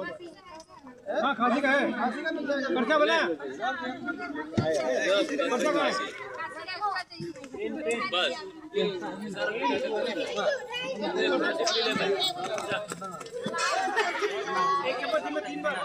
हाँ खांसी का है, पर्चा बोला पर्चा का है बस एक के बाद में 3 बार